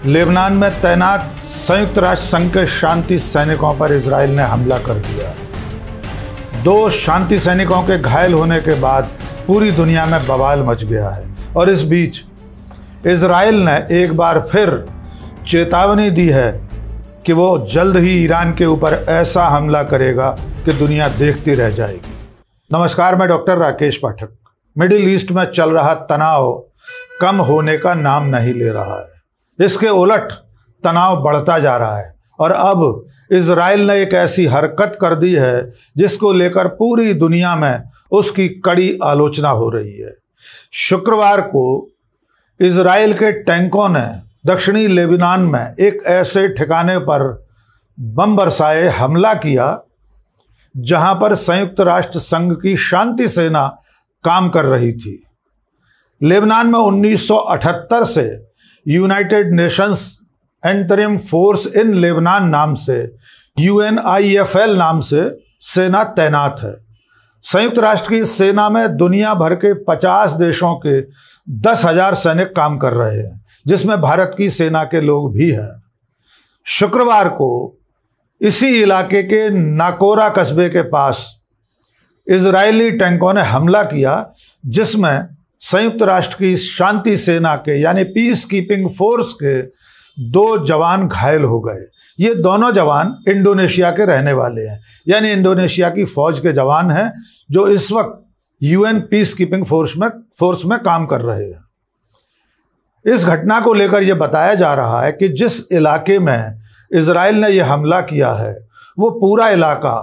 Lebanon में तैनात संयुक्त राष्ट्र संघ के शांति सैनिकों पर इजराइल ने हमला कर दिया। 2 शांति सैनिकों के घायल होने के बाद पूरी दुनिया में बवाल मच गया है और इस बीच इजराइल ने एक बार फिर चेतावनी दी है कि वो जल्द ही ईरान के ऊपर ऐसा हमला करेगा कि दुनिया देखती रह जाएगी। नमस्कार, मैं डॉक्टर राकेश पाठक। मिडिल ईस्ट में चल रहा तनाव कम होने का नाम नहीं ले रहा है, इसके उलट तनाव बढ़ता जा रहा है और अब इजराइल ने एक ऐसी हरकत कर दी है जिसको लेकर पूरी दुनिया में उसकी कड़ी आलोचना हो रही है। शुक्रवार को इजराइल के टैंकों ने दक्षिणी लेबनान में एक ऐसे ठिकाने पर बम बरसाए हमला किया जहां पर संयुक्त राष्ट्र संघ की शांति सेना काम कर रही थी। लेबनान में 1978 से United Nations interim force in Lebanon नाम से UNIFL नाम से सेना तैनात है। संयुक्त राष्ट्र की सेना में दुनिया भर के 50 देशों के 10,000 सैनिक काम कर रहे हैं, जिसमें भारत की सेना के लोग भी हैं। शुक्रवार को इसी इलाके के नाकोरा कस्बे के पास इजरायली टैंकों ने हमला किया, जिसमें संयुक्त राष्ट्र की शांति सेना के यानी पीस कीपिंग फोर्स के 2 जवान घायल हो गए। ये दोनों जवान इंडोनेशिया के रहने वाले हैं, यानी इंडोनेशिया की फौज के जवान हैं जो इस वक्त UN पीस कीपिंग फोर्स में काम कर रहे हैं। इस घटना को लेकर यह बताया जा रहा है कि जिस इलाके में इजराइल ने यह हमला किया है वो पूरा इलाका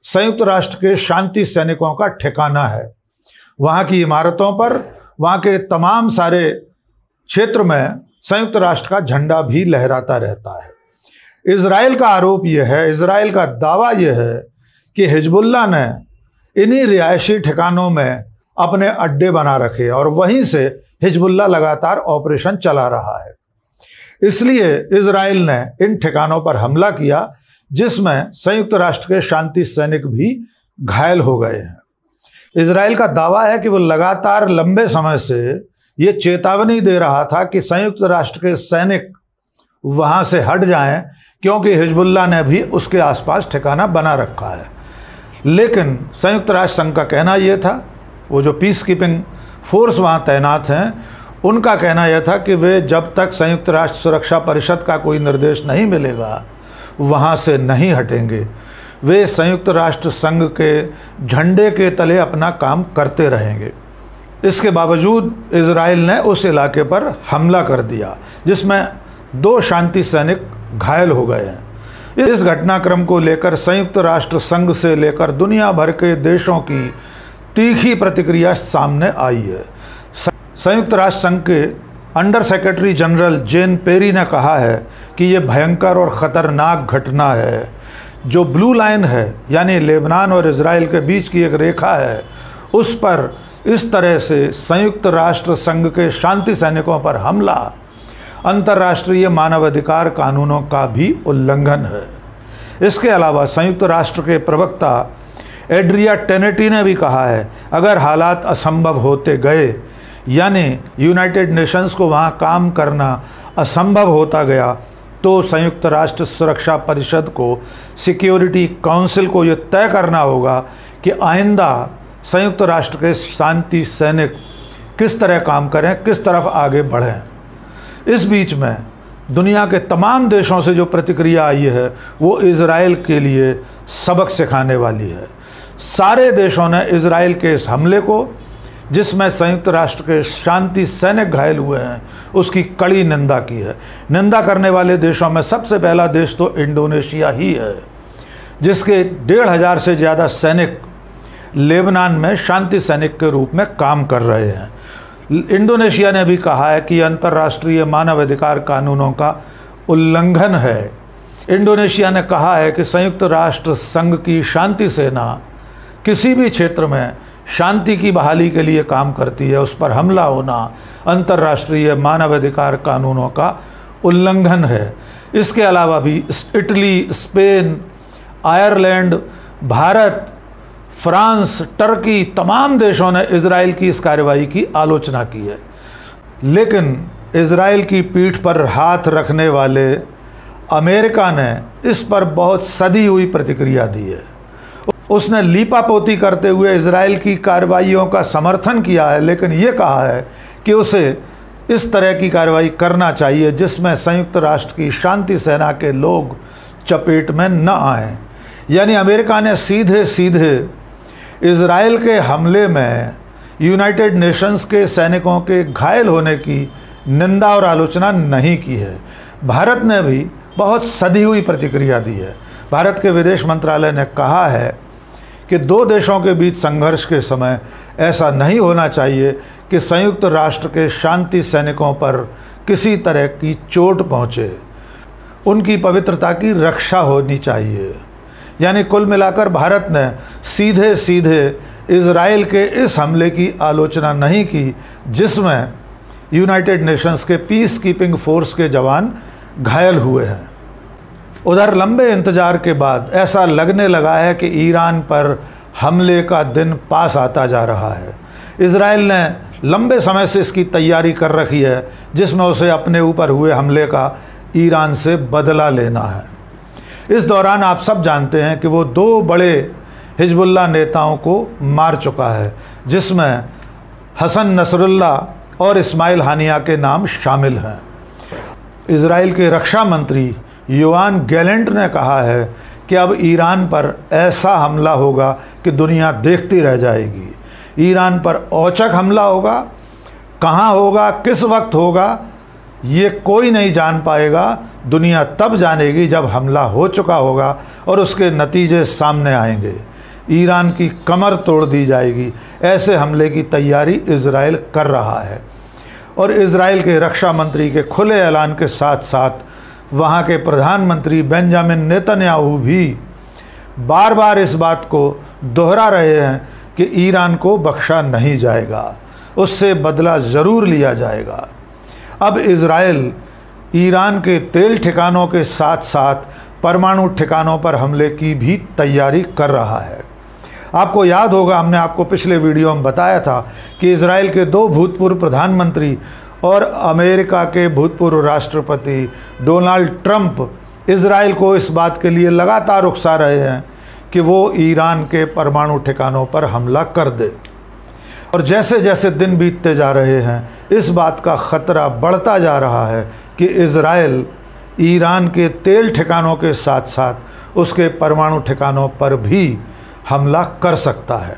संयुक्त राष्ट्र के शांति सैनिकों का ठिकाना है। वहाँ की इमारतों पर, वहाँ के तमाम सारे क्षेत्र में संयुक्त राष्ट्र का झंडा भी लहराता रहता है। इजराइल का आरोप यह है, इजराइल का दावा यह है कि हिजबुल्लाह ने इन्हीं रिहायशी ठिकानों में अपने अड्डे बना रखे और वहीं से हिजबुल्लाह लगातार ऑपरेशन चला रहा है। इसलिए इजराइल ने इन ठिकानों पर हमला किया, जिसमें संयुक्त राष्ट्र के शांति सैनिक भी घायल हो गए हैं। इजराइल का दावा है कि वो लगातार लंबे समय से ये चेतावनी दे रहा था कि संयुक्त राष्ट्र के सैनिक वहाँ से हट जाएं, क्योंकि हिजबुल्लाह ने भी उसके आसपास ठिकाना बना रखा है। लेकिन संयुक्त राष्ट्र संघ का कहना यह था, वो जो पीस कीपिंग फोर्स वहाँ तैनात हैं, उनका कहना यह था कि वे जब तक संयुक्त राष्ट्र सुरक्षा परिषद का कोई निर्देश नहीं मिलेगा वहाँ से नहीं हटेंगे। वे संयुक्त राष्ट्र संघ के झंडे के तले अपना काम करते रहेंगे। इसके बावजूद इजराइल ने उस इलाके पर हमला कर दिया, जिसमें 2 शांति सैनिक घायल हो गए हैं। इस घटनाक्रम को लेकर संयुक्त राष्ट्र संघ से लेकर दुनिया भर के देशों की तीखी प्रतिक्रिया सामने आई है। संयुक्त राष्ट्र संघ के अंडर सेक्रेटरी जनरल जेन पेरी ने कहा है कि ये भयंकर और ख़तरनाक घटना है। जो ब्लू लाइन है, यानी लेबनान और इजराइल के बीच की एक रेखा है, उस पर इस तरह से संयुक्त राष्ट्र संघ के शांति सैनिकों पर हमला अंतर्राष्ट्रीय मानवाधिकार कानूनों का भी उल्लंघन है। इसके अलावा संयुक्त राष्ट्र के प्रवक्ता एड्रिया टेनेटी ने भी कहा है, अगर हालात असंभव होते गए, यानी यूनाइटेड नेशंस को वहाँ काम करना असंभव होता गया, तो संयुक्त राष्ट्र सुरक्षा परिषद को, सिक्योरिटी काउंसिल को ये तय करना होगा कि आइंदा संयुक्त राष्ट्र के शांति सैनिक किस तरह काम करें, किस तरफ आगे बढ़ें। इस बीच में दुनिया के तमाम देशों से जो प्रतिक्रिया आई है वो इजराइल के लिए सबक सिखाने वाली है। सारे देशों ने इजराइल के इस हमले को, जिसमें संयुक्त राष्ट्र के शांति सैनिक घायल हुए हैं, उसकी कड़ी निंदा की है। निंदा करने वाले देशों में सबसे पहला देश तो इंडोनेशिया ही है, जिसके 1,500 से ज़्यादा सैनिक लेबनान में शांति सैनिक के रूप में काम कर रहे हैं। इंडोनेशिया ने भी कहा है कि अंतर्राष्ट्रीय मानवाधिकार कानूनों का उल्लंघन है। इंडोनेशिया ने कहा है कि संयुक्त राष्ट्र संघ की शांति सेना किसी भी क्षेत्र में शांति की बहाली के लिए काम करती है, उस पर हमला होना अंतर्राष्ट्रीय मानवाधिकार कानूनों का उल्लंघन है। इसके अलावा भी Italy, Spain, Ireland, Bharat, France, Turkey, तमाम देशों ने इजराइल की इस कार्रवाई की आलोचना की है। लेकिन इजराइल की पीठ पर हाथ रखने वाले अमेरिका ने इस पर बहुत सधी हुई प्रतिक्रिया दी है। उसने लीपापोती करते हुए इजराइल की कार्रवाइयों का समर्थन किया है, लेकिन ये कहा है कि उसे इस तरह की कार्रवाई करना चाहिए जिसमें संयुक्त राष्ट्र की शांति सेना के लोग चपेट में न आएं। यानी अमेरिका ने सीधे सीधे इजराइल के हमले में यूनाइटेड नेशंस के सैनिकों के घायल होने की निंदा और आलोचना नहीं की है। भारत ने भी बहुत सधी हुई प्रतिक्रिया दी है। भारत के विदेश मंत्रालय ने कहा है कि दो देशों के बीच संघर्ष के समय ऐसा नहीं होना चाहिए कि संयुक्त राष्ट्र के शांति सैनिकों पर किसी तरह की चोट पहुँचे। उनकी पवित्रता की रक्षा होनी चाहिए। यानी कुल मिलाकर भारत ने सीधे सीधे इजराइल के इस हमले की आलोचना नहीं की जिसमें यूनाइटेड नेशंस के पीस कीपिंग फोर्स के जवान घायल हुए हैं। उधर लंबे इंतजार के बाद ऐसा लगने लगा है कि ईरान पर हमले का दिन पास आता जा रहा है। इजराइल ने लंबे समय से इसकी तैयारी कर रखी है जिसमें उसे अपने ऊपर हुए हमले का ईरान से बदला लेना है। इस दौरान आप सब जानते हैं कि वो दो बड़े हिजबुल्लाह नेताओं को मार चुका है जिसमें हसन नसरुल्लाह और इस्माइल हानिया के नाम शामिल हैं। इजराइल के रक्षा मंत्री योआन गैलेंट ने कहा है कि अब ईरान पर ऐसा हमला होगा कि दुनिया देखती रह जाएगी। ईरान पर औचक हमला होगा, कहाँ होगा, किस वक्त होगा, ये कोई नहीं जान पाएगा। दुनिया तब जानेगी जब हमला हो चुका होगा और उसके नतीजे सामने आएंगे। ईरान की कमर तोड़ दी जाएगी। ऐसे हमले की तैयारी इजराइल कर रहा है और इजराइल के रक्षा मंत्री के खुले ऐलान के साथ साथ वहाँ के प्रधानमंत्री बेंजामिन नेतन्याहू भी बार बार इस बात को दोहरा रहे हैं कि ईरान को बख्शा नहीं जाएगा, उससे बदला ज़रूर लिया जाएगा। अब इजराइल ईरान के तेल ठिकानों के साथ साथ परमाणु ठिकानों पर हमले की भी तैयारी कर रहा है। आपको याद होगा, हमने आपको पिछले वीडियो में बताया था कि इजराइल के दो भूतपूर्व प्रधानमंत्री और अमेरिका के भूतपूर्व राष्ट्रपति डोनाल्ड ट्रंप इजराइल को इस बात के लिए लगातार उकसा रहे हैं कि वो ईरान के परमाणु ठिकानों पर हमला कर दे। और जैसे जैसे दिन बीतते जा रहे हैं इस बात का ख़तरा बढ़ता जा रहा है कि इजराइल ईरान के तेल ठिकानों के साथ साथ उसके परमाणु ठिकानों पर भी हमला कर सकता है।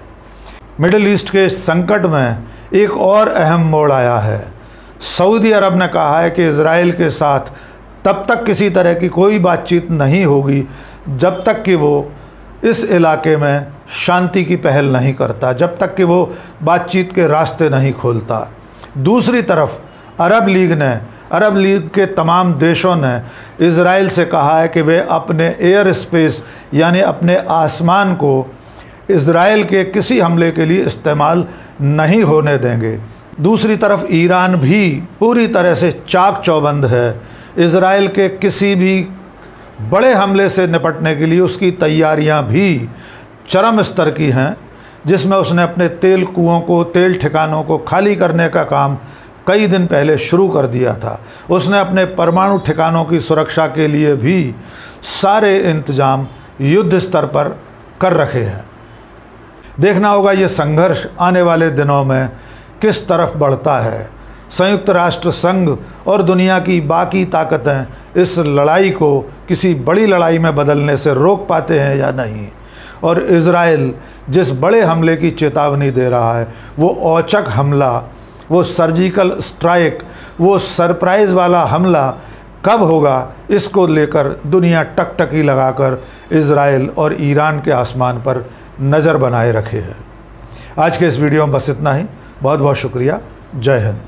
मिडिल ईस्ट के संकट में एक और अहम मोड़ आया है। सऊदी अरब ने कहा है कि इजराइल के साथ तब तक किसी तरह की कोई बातचीत नहीं होगी जब तक कि वो इस इलाके में शांति की पहल नहीं करता, जब तक कि वो बातचीत के रास्ते नहीं खोलता। दूसरी तरफ अरब लीग के तमाम देशों ने इजराइल से कहा है कि वे अपने एयर स्पेस यानी अपने आसमान को इजराइल के किसी हमले के लिए इस्तेमाल नहीं होने देंगे। दूसरी तरफ ईरान भी पूरी तरह से चाक चौबंद है। इजराइल के किसी भी बड़े हमले से निपटने के लिए उसकी तैयारियां भी चरम स्तर की हैं, जिसमें उसने अपने तेल कुओं को, तेल ठिकानों को खाली करने का काम कई दिन पहले शुरू कर दिया था। उसने अपने परमाणु ठिकानों की सुरक्षा के लिए भी सारे इंतजाम युद्ध स्तर पर कर रखे हैं। देखना होगा ये संघर्ष आने वाले दिनों में किस तरफ बढ़ता है। संयुक्त राष्ट्र संघ और दुनिया की बाकी ताकतें इस लड़ाई को किसी बड़ी लड़ाई में बदलने से रोक पाते हैं या नहीं। और इजराइल जिस बड़े हमले की चेतावनी दे रहा है, वो औचक हमला, वो सर्जिकल स्ट्राइक, वो सरप्राइज़ वाला हमला कब होगा, इसको लेकर दुनिया टकटकी लगाकर इजराइल और ईरान के आसमान पर नज़र बनाए रखे है। आज के इस वीडियो में बस इतना ही। बहुत बहुत शुक्रिया। जय हिंद।